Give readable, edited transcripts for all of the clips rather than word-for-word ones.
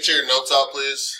get your notes out, please.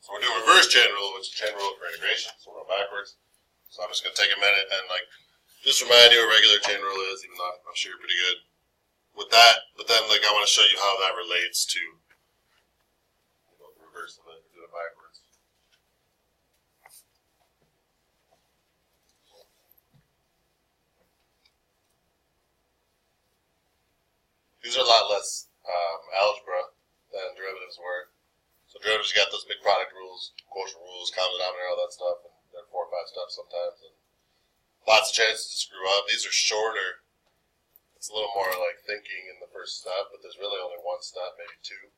So we're doing reverse chain rule, which is chain rule for integration, so we're going backwards. So I'm just going to take a minute and just remind you what regular chain rule is, even though I'm sure you're pretty good with that. But then I want to show you how that relates to the reverse of it, do it backwards. These are a lot less algebra than derivatives were. So derivatives, you got those big product rules, quotient rules, common denominator, all that stuff, and they're 4 or 5 steps sometimes, and lots of chances to screw up. These are shorter. It's a little more like thinking in the first step, but there's really only 1 step, maybe 2.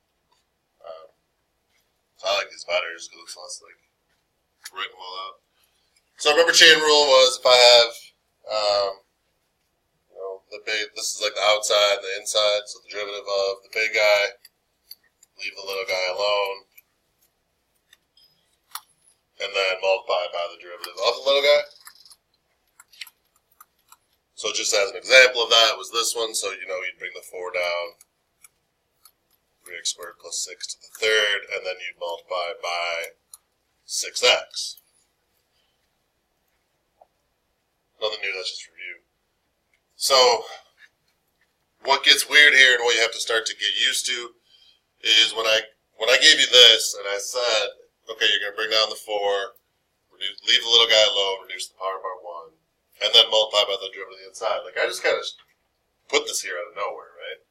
So I like these better just because it looks less like written well out. So remember, chain rule was if I have, this is like the outside and the inside, so the derivative of the big guy, leave the little guy alone, and then multiply by the derivative of the little guy. So just as an example of that was this one, so you'd bring the 4 down, 3x squared plus 6 to the 3rd, and then you'd multiply by 6x. Nothing new, that's just review. So what gets weird here and what you have to start to get used to is when I gave you this and I said, okay, you're going to bring down the 4, leave the little guy alone, reduce the power by 1, and then multiply by the derivative of the inside. I just kind of put this here out of nowhere, right?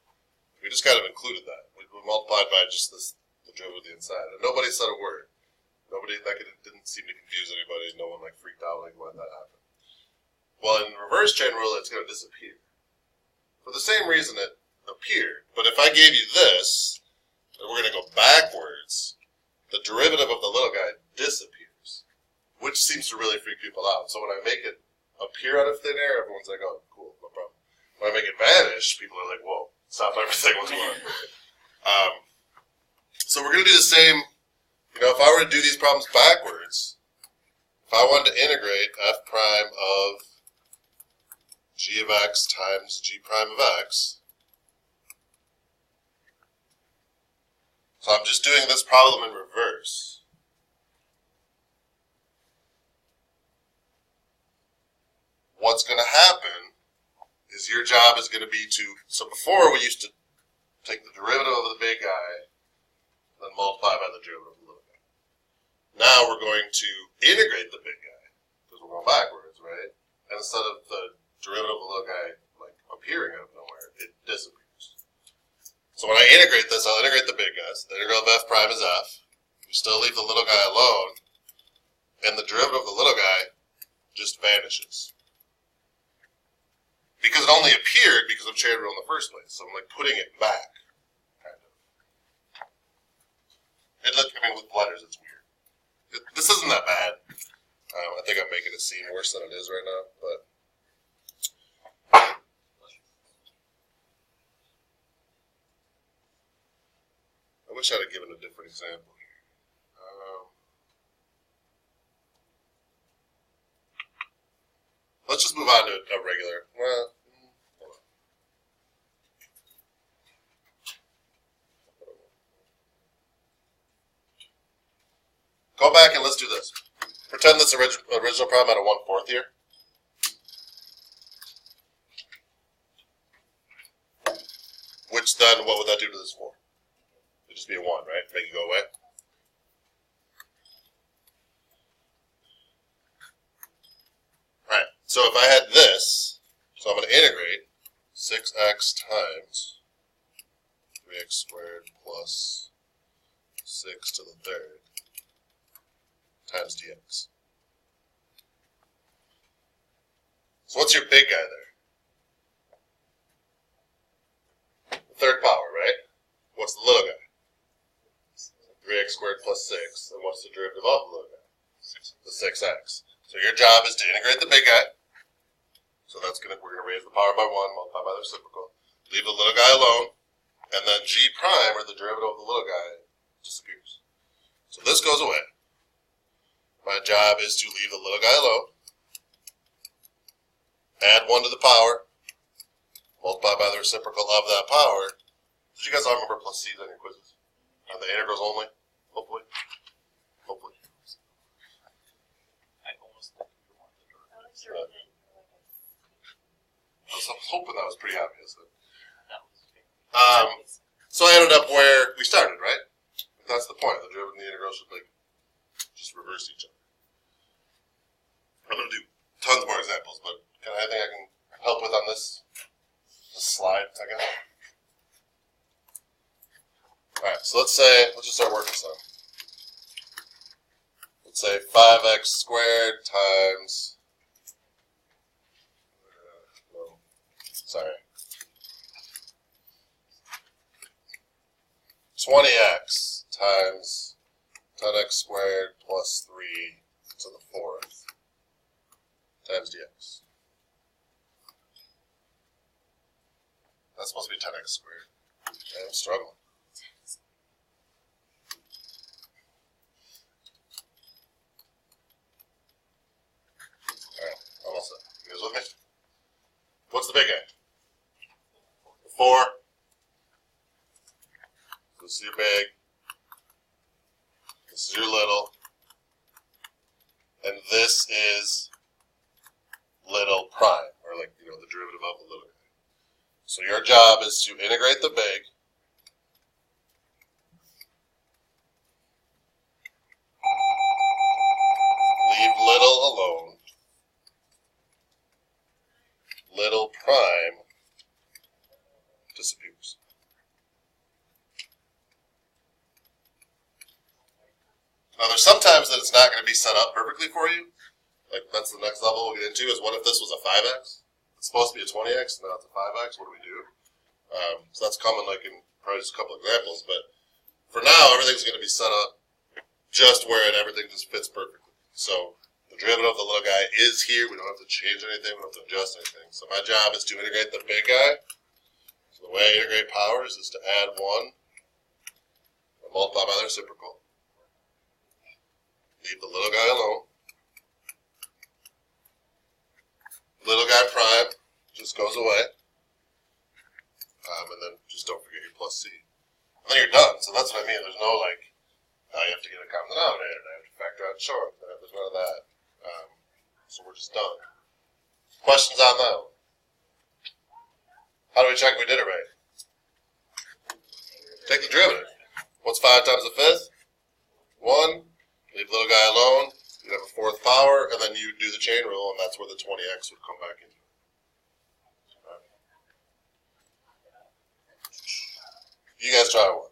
We just kind of included that. We multiplied by just the derivative of the inside. And nobody said a word. It didn't seem to confuse anybody. No one freaked out why that happened. Well, in reverse chain rule, it's going to disappear. For the same reason it appeared. But if I gave you this, we're going to go backwards, the derivative of the little guy disappears, which seems to really freak people out. So when I make it appear out of thin air, everyone's like, oh, cool, no problem. When I make it vanish, people are like, whoa, stop everything, what's going on? So we're going to do the same, if I were to do these problems backwards, if I wanted to integrate f prime of g of x times g prime of x, so I'm just doing this problem in reverse. What's going to happen is your job is going to be so before we used to take the derivative of the big guy, then multiply by the derivative of the little guy. Now we're going to integrate the big guy, because we're going backwards, right? And instead of the derivative of the little guy appearing out of nowhere, it disappears. So when I integrate this, I'll integrate the big guys. The integral of f prime is f. We still leave the little guy alone. And the derivative of the little guy just vanishes. Because it only appeared because of chain rule in the first place. So I'm putting it back, kind of. With letters, it's weird. This isn't that bad. I think I'm making it seem worse than it is right now, but I wish I'd have given a different example here. Let's just move on to a regular. Well, hold on. Go back and let's do this. Pretend this original problem had a 1/4 here. Which then, what would that do to this 4? It'd just be a 1, right? Make it go away. Alright, so if I had this, so I'm going to integrate 6x times 3x squared plus 6 to the third times dx. So what's your big guy there? The third power, right? What's the little guy? 3x squared plus 6. And what's the derivative of the little guy? The 6x. So your job is to integrate the big guy. So we're gonna raise the power by 1, multiply by the reciprocal. Leave the little guy alone, and then g prime, or the derivative of the little guy, disappears. So this goes away. My job is to leave the little guy alone, add 1 to the power, multiply by the reciprocal of that power. Did you guys all remember plus c's on your quizzes? On the integrals only? Hopefully. Hopefully. I almost think you want the derivative. I was hoping that was pretty obvious. That was So I ended up where we started, right? That's the point. The derivative and the integral should just reverse each other. I'm going to do tons more examples, but anything I can help with on this slide, I guess? Alright, so let's just start working some. Let's say 5x squared times, 20x times 10x squared plus 3 to the 4th times dx. That's supposed to be 10x squared. Okay, I'm struggling. Alright, almost done. You guys with me? What's the big guy? 4. This is your big. This is your little. And this is little prime, or the derivative of the little guy. So your job is to integrate the big, leave little alone, little prime disappears. Now there's sometimes that it's not going to be set up perfectly for you. That's the next level we'll get into, is what if this was a 5x? It's supposed to be a 20x, now it's a 5x, what do we do? So that's common in probably just a couple examples, but for now everything's going to be set up just where everything just fits perfectly. So the derivative of the little guy is here, we don't have to change anything, we don't have to adjust anything. So my job is to integrate the big guy. So the way I integrate powers is to add 1 and multiply by the reciprocal. Leave the little guy alone. Little guy prime just goes away. And then just don't forget your plus c. And then you're done. So that's what I mean. There's no you have to get a common denominator, and I have to factor out short. There's none of that. So we're just done. Questions on that one? How do we check if we did it right? Take the derivative. What's 5 times the 5th? 1. Leave the little guy alone. You have a 4th power, and then you do the chain rule, and that's where the 20x would come back into it. You guys try one.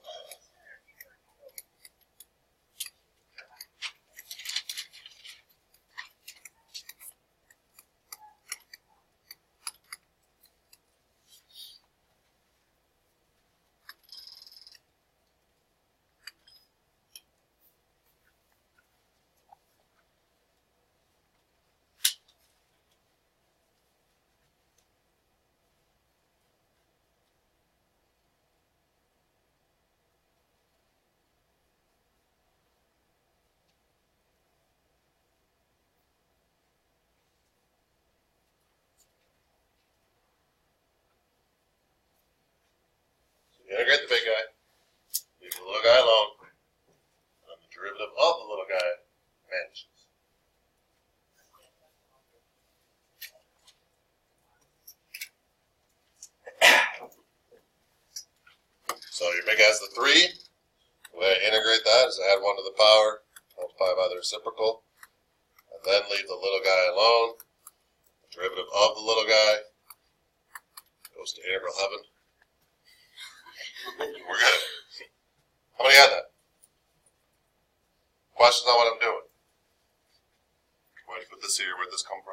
Integrate the big guy, leave the little guy alone, and the derivative of the little guy vanishes. So your big guy's the 3, The way I integrate that is add 1 to the power, multiply by the reciprocal, and then leave the little guy alone. The derivative of the little guy goes to integral heaven. We're good. How many had that? Questions on what I'm doing? Why did you put this here? Where'd this come from?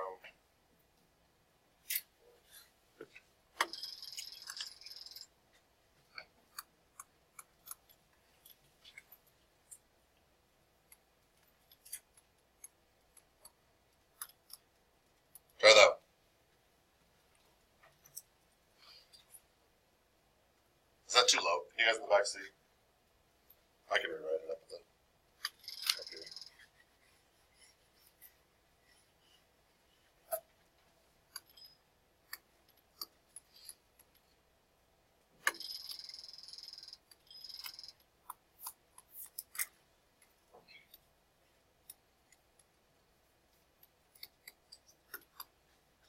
Try that one. Is that too low? Can you guys in the back see? I can rewrite it up then. Up here.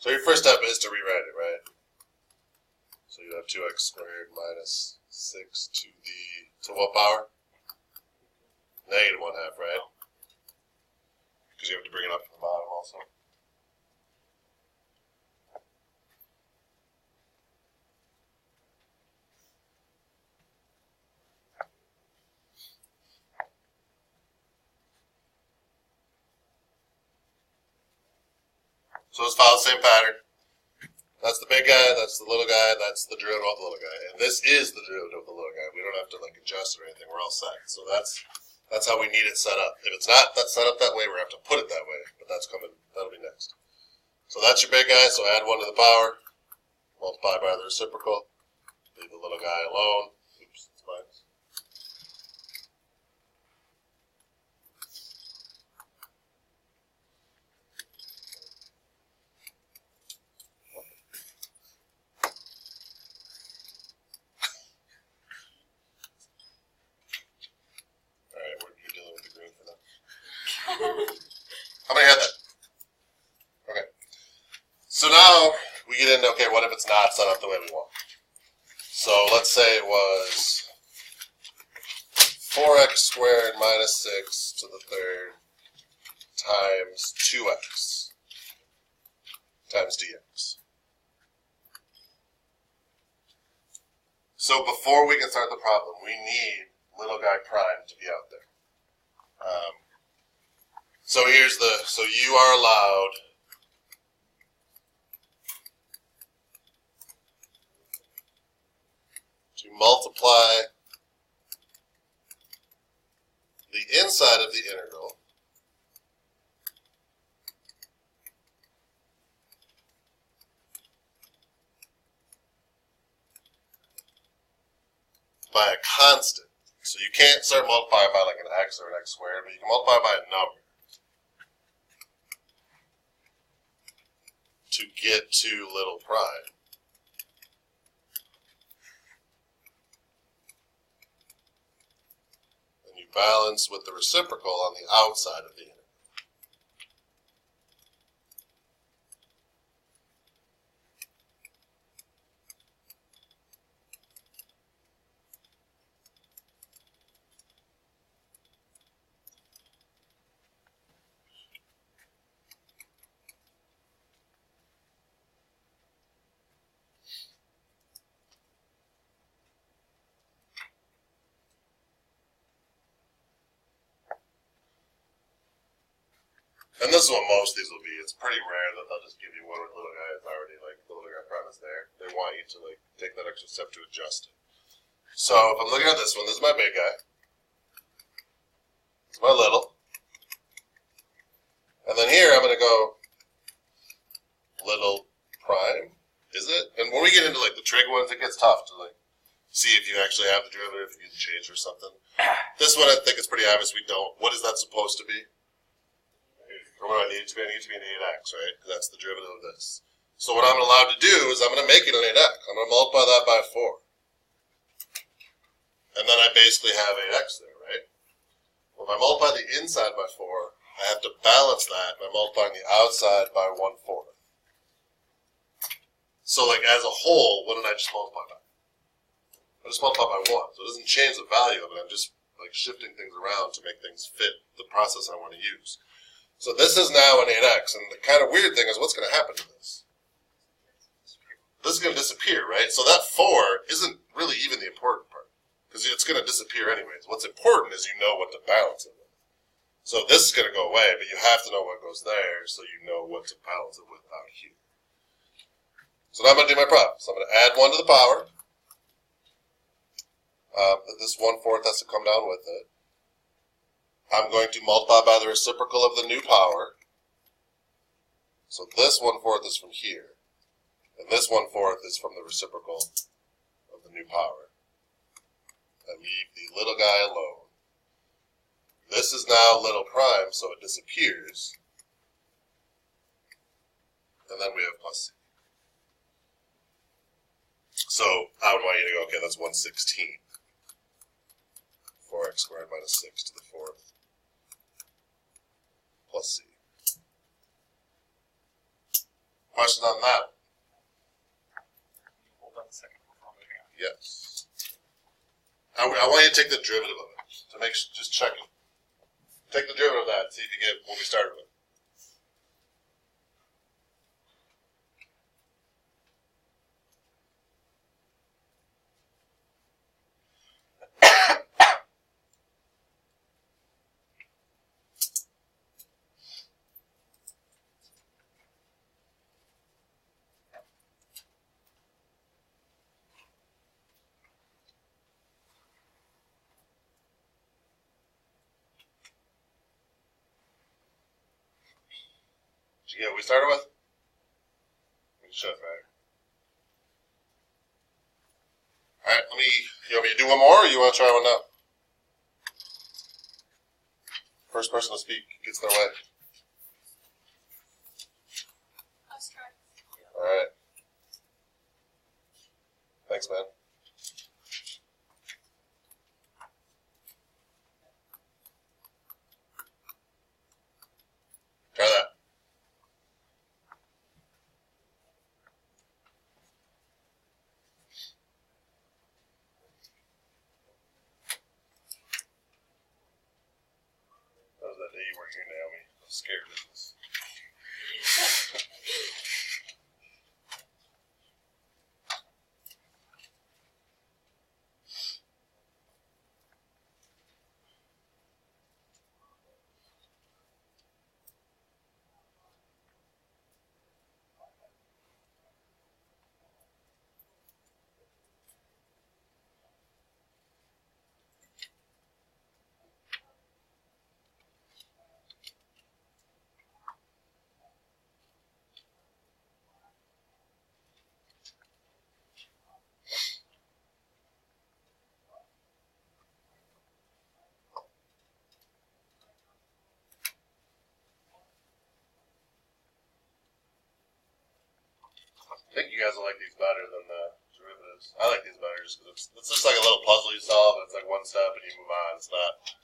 So your first step is to rewrite it, right? So you have 2x squared minus 6 to what power? Negative 1/2, right? Because you have to bring it up from the bottom also. So let's follow the same pattern. That's the big guy, that's the little guy, that's the derivative of the little guy. And this is the derivative of the little guy. We don't have to like adjust or anything, we're all set. So that's how we need it set up. If it's not set up that way, we're going to have to put it that way. But that's coming, that'll be next. So that's your big guy, so add 1 to the power, multiply by the reciprocal, leave the little guy alone. Oops, it's minus. How many had that? Okay. So now we get into, okay, what if it's not set up the way we want? So let's say it was 4x squared minus 6 to the third times 2x times dx. So before we can start the problem, we need little guy prime to be out there. So so you are allowed to multiply the inside of the integral by a constant. So you can't start multiplying by like an x or an x squared, but you can multiply by a number to get to little prime. And you balance with the reciprocal on the outside of the integral. And this is what most of these will be. It's pretty rare that they'll just give you one with little guy that's already like the little guy premise there. They want you to like take that extra step to adjust it. So if I'm looking at this one, this is my big guy. It's my little. And then here I'm going to go little prime. Is it? And when we get into like the trig ones, it gets tough to like see if you actually have the derivative, if you can change or something. This one I think is pretty obvious we don't. What is that supposed to be? Or what do I need it to be? I need it to be an 8x, right? Because that's the derivative of this. So what I'm allowed to do is I'm going to make it an 8x. I'm going to multiply that by 4. And then I basically have 8x there, right? Well, if I multiply the inside by 4, I have to balance that by multiplying the outside by 1/4. So like as a whole, what did I just multiply by? I just multiplied by 1. So it doesn't change the value of it. I'm just like shifting things around to make things fit the process I want to use. So this is now an 8x, and the kind of weird thing is what's going to happen to this? This is going to disappear, right? So that 4 isn't really even the important part, because it's going to disappear anyways. What's important is you know what to balance it with. So this is going to go away, but you have to know what goes there so you know what to balance it with out here. So now I'm going to do my problem. So I'm going to add 1 to the power. This 1/4 has to come down with it. I'm going to multiply by the reciprocal of the new power. So this 1/4 is from here. And this 1/4 is from the reciprocal of the new power. I leave the little guy alone. This is now little prime, so it disappears. And then we have plus c. So I would want you to go, okay, that's 1/16. 4x squared minus 6 to the 4th plus c. Question on that? Hold on a second before moving on. Yes. I want you to take the derivative of it to make just check it. Take the derivative of that and see if you get what we started with. Did you get what we started with? We should, right? Alright, you want me to do one more, or you want to try one now? First person to speak gets their way. Let's try. Alright. Thanks, man. Try that. That was that day you weren't here, Naomi. I was scared of this. I think you guys will like these better than the derivatives. I like these better just because it's just like a little puzzle you solve, and it's like one step and you move on. It's not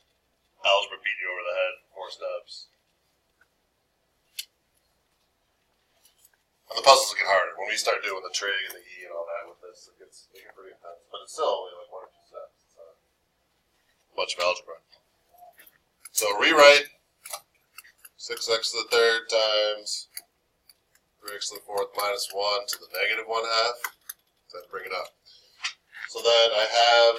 algebra beat you over the head for 4 steps. And the puzzles get harder. When we start doing the trig and the e and all that with this, it gets pretty intense. But it's still only like 1 or 2 steps. It's not much of algebra. So rewrite 6x to the 3rd times 3x to the 4th minus 1 to the negative 1/2. Then bring it up. So then I have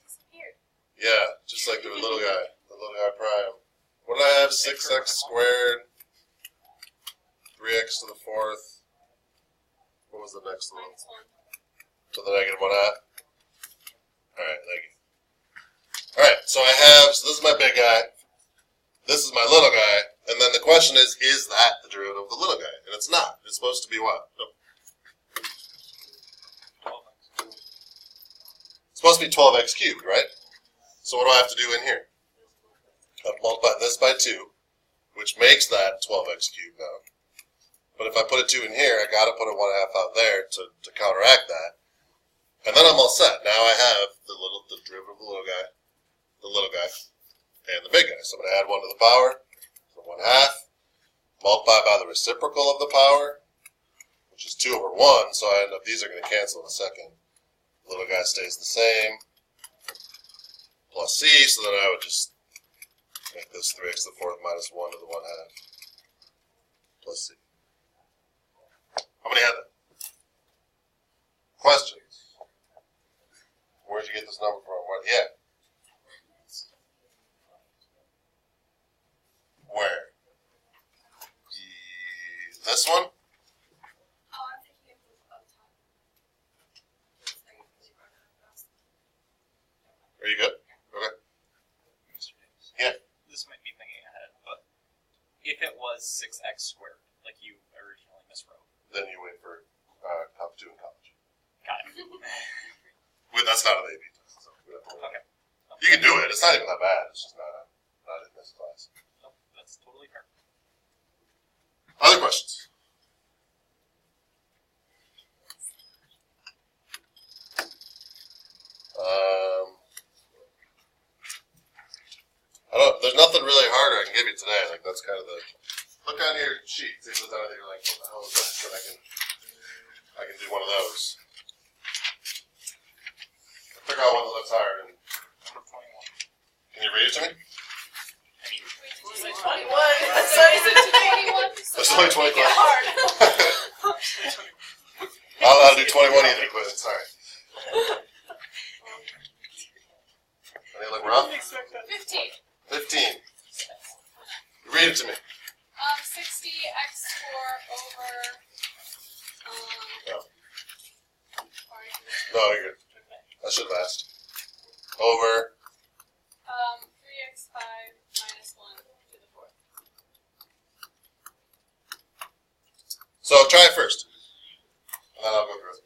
Disappeared. yeah, just like the little guy prime. What did I have? 6x squared, 3x to the 4th. What was the next one? Minus 1. To the negative 1/2. Alright, thank you. Alright, so this is my big guy. This is my little guy. And then the question is that the derivative of the little guy? And it's not. It's supposed to be what? No. It's supposed to be 12x cubed, right? So what do I have to do in here? I have to multiply this by 2, which makes that 12x cubed now. But if I put a 2 in here, I got to put a 1/2 out there to counteract that. And then I'm all set. Now I have the derivative of the little guy, and the big guy. So I'm going to add 1 to the power, so 1/2, multiply by the reciprocal of the power, which is 2 over 1, so I end up, these are going to cancel in a second. Little guy stays the same, plus c, so then I would just make this 3x to the 4th minus 1 to the 1 half, plus c. How many had that? Questions? Where'd you get this number from? What? Yeah. Where? This one? I'm thinking of top. Are you good? Okay. Yeah. This might be thinking ahead, but if it was 6x squared, like you originally miswrote, Then you wait for top 2 in college. got it. Wait, that's not an AP test. So we don't have to worry. Okay. You can do it. It's not even that bad. It's just not in this class. Oh, that's totally fair. Other questions? There's nothing really harder I can give you today. Like, that's kind of the, look on your sheet. See if there's anything you're like, what the hell is that? And I can do one of those. Pick out one that looks hard. And Number 21. can you read it to me? I mean, Wait, did you say 21? Sorry, is it 21? There's only 20 Make it hard. I'll do 21 either, but sorry. Any look rough? 15. 15. Read it to me. 60x4 over. No. Sorry. No, you're good. That should last. Over. 3x5 minus 1 to the 4th. So try it first. And then I'll go through it.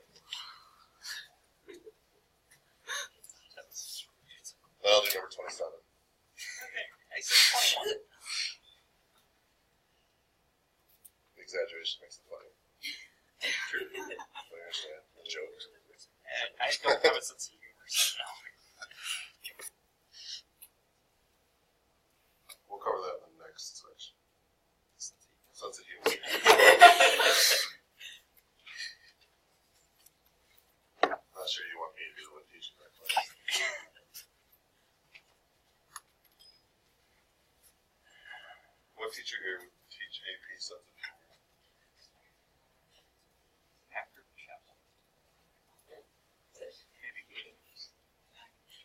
Then I'll do number 27. okay, I said 21. The exaggeration makes it funny. I understand. The joke. And I don't have a sense of humor, so no. We'll cover that in the next section. Sense of humor. Not sure you want me to be the one teaching that class. What teacher here would teach AP sense of humor? After the chapel. Maybe games.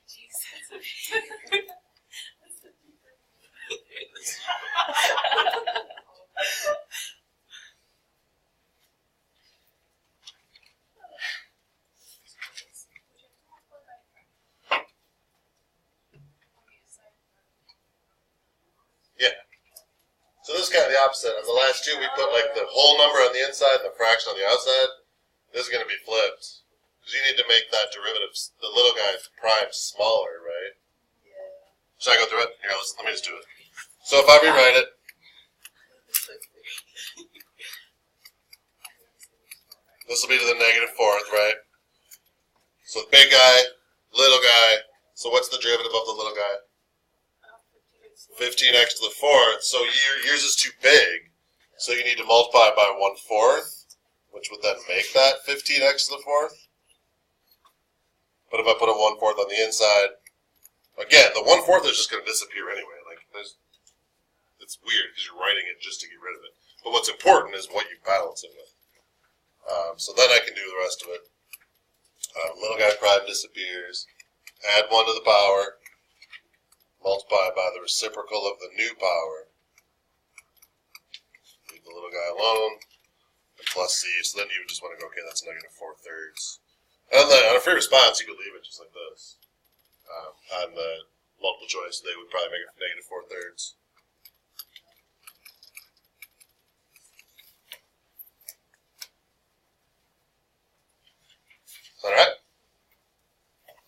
Jesus. Yeah. So this is kind of the opposite. On the last two, we put like the whole number on the inside and the fraction on the outside. This is going to be flipped. Because you need to make that derivative, the little guy prime, smaller, right? Yeah. Should I go through it? Here, let me just do it. So if I rewrite it, this will be to the -4th, right? So the big guy, little guy. So what's the derivative of the little guy? 15x to the 4th. So yours is too big. So you need to multiply by 1/4, which would then make that 15x to the 4th. But if I put a 1/4 on the inside, again, the 1/4 is just going to disappear anyway. Like, it's weird because you're writing it just to get rid of it. But what's important is what you balance it with. So then I can do the rest of it. Little guy prime disappears. Add 1 to the power. Multiply by the reciprocal of the new power. Leave the little guy alone. And plus c. So then you would just want to go, okay, that's -4/3. And then on a free response, you could leave it just like this. On the multiple choice, they would probably make it -4/3. Is that alright?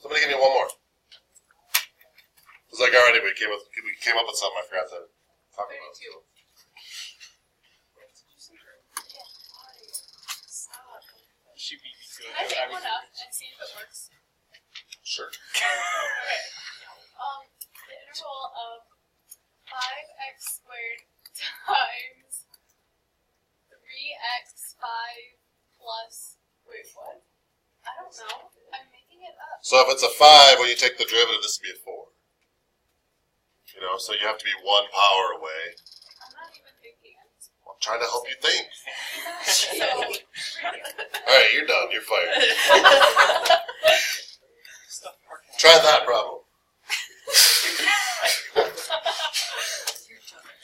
Somebody give me one more. It's like already we came up with something I forgot to talk about. 32. Stop. She beat me to it. Can I take one up and see if it works? Sure. Okay. The interval of 5x squared times 3x5 So if it's a 5, when you take the derivative, this would be a 4. You know, so you have to be 1 power away. I'm not even thinking. I'm trying to help you think. Alright, you're done. You're fired. Try that problem.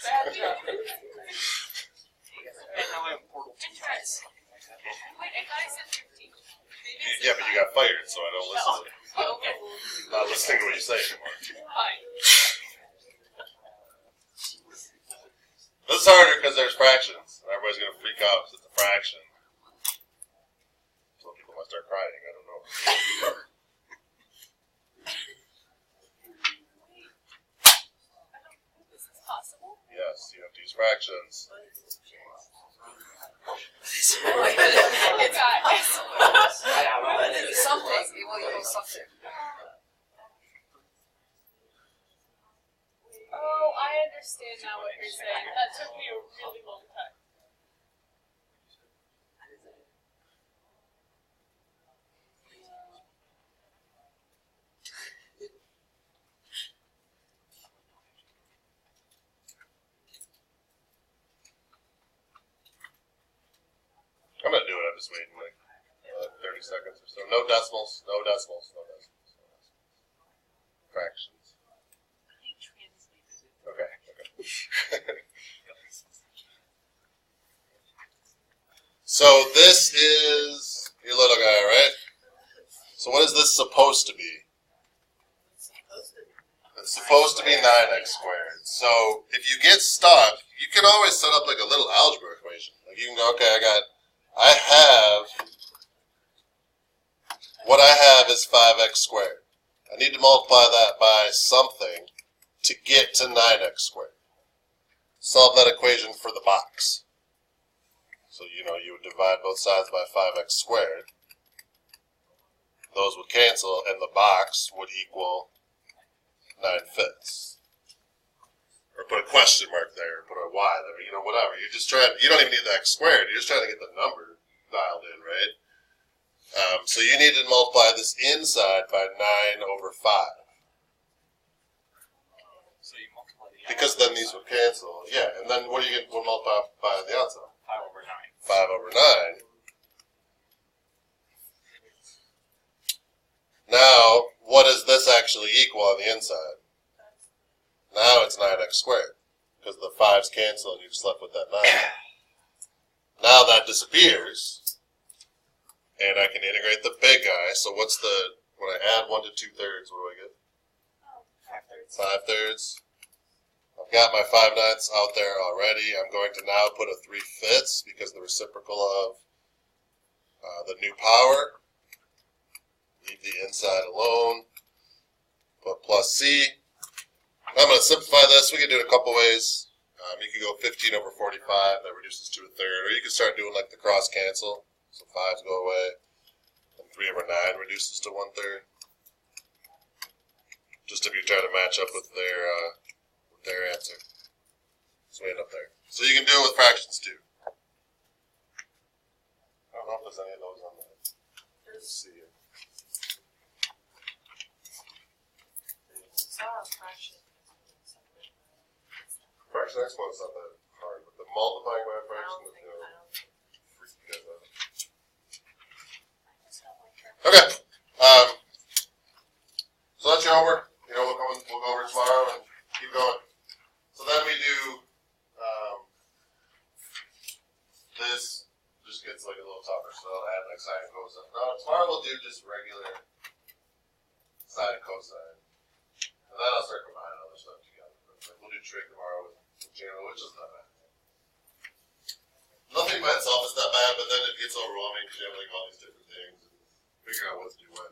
Bad job. And now I have portal to guys. Wait, if I said 15. Yeah, but you got fired, so I don't listen to Oh, okay. not listening to what you say anymore. Fine. This is harder because there's fractions. Everybody's going to freak out because it's a fraction. Some people might start crying. I don't know. This is possible? Yes, you have to use fractions. It's something. It will equal something. Oh, I understand now what you're saying. That took me a really long time. I'm going to do it. I'm just waiting like 30 seconds or so. No decimals. No decimals. No decimals. No decimals. Fractions. Okay. So this is your little guy, right? So what is this supposed to be? It's supposed to be 9x squared. So if you get stuck, you can always set up like a little algebra equation. Like you can go, okay, what I have is 5x squared. I need to multiply that by something to get to 9x squared. Solve that equation for the box. So, you know, you would divide both sides by 5x squared. Those would cancel, and the box would equal 9/5. Or put a question mark there, or put a y there, you know, whatever. You're just trying, you don't even need the x squared, you're just trying to get the number dialed in, right? So you need to multiply this inside by 9/5. So you multiply the Because then these would cancel. Yeah, and then what do you get? We'll multiply by the outside. 5/9. 5/9. Now, what does this actually equal on the inside? Now it's 9x squared. Because the 5's cancel and you're just left with that 9. Now that disappears. And I can integrate the big guy. So what's the, when I add 1 to 2/3, what do I get? 5/3. I've got my 5/9 out there already. I'm going to now put a 3/5 because the reciprocal of the new power. Leave the inside alone. Put plus C. I'm going to simplify this. We can do it a couple ways. You can go 15/45. That reduces to 1/3. Or you can start doing like the cross cancel. So 5's go away. And 3/9 reduces to 1/3. Just if you're trying to match up with their answer. So we end up there. So you can do it with fractions too. I don't know if there's any of those on there. Let's see here. Fraction exponent's not that hard, but the multiplying by a fraction is freak you guys out. Okay. So that's your homework. You know, we'll go over it tomorrow and keep going. So then we do this just gets like a little tougher, so I'll add like sine and cosine. No, tomorrow we'll do just regular sine and cosine. And then I'll start combining other stuff together. But we'll do trig tomorrow with general, which is not bad. Nothing by itself is not bad, but then it gets overwhelming because you have like all these different things and figure out what to do when.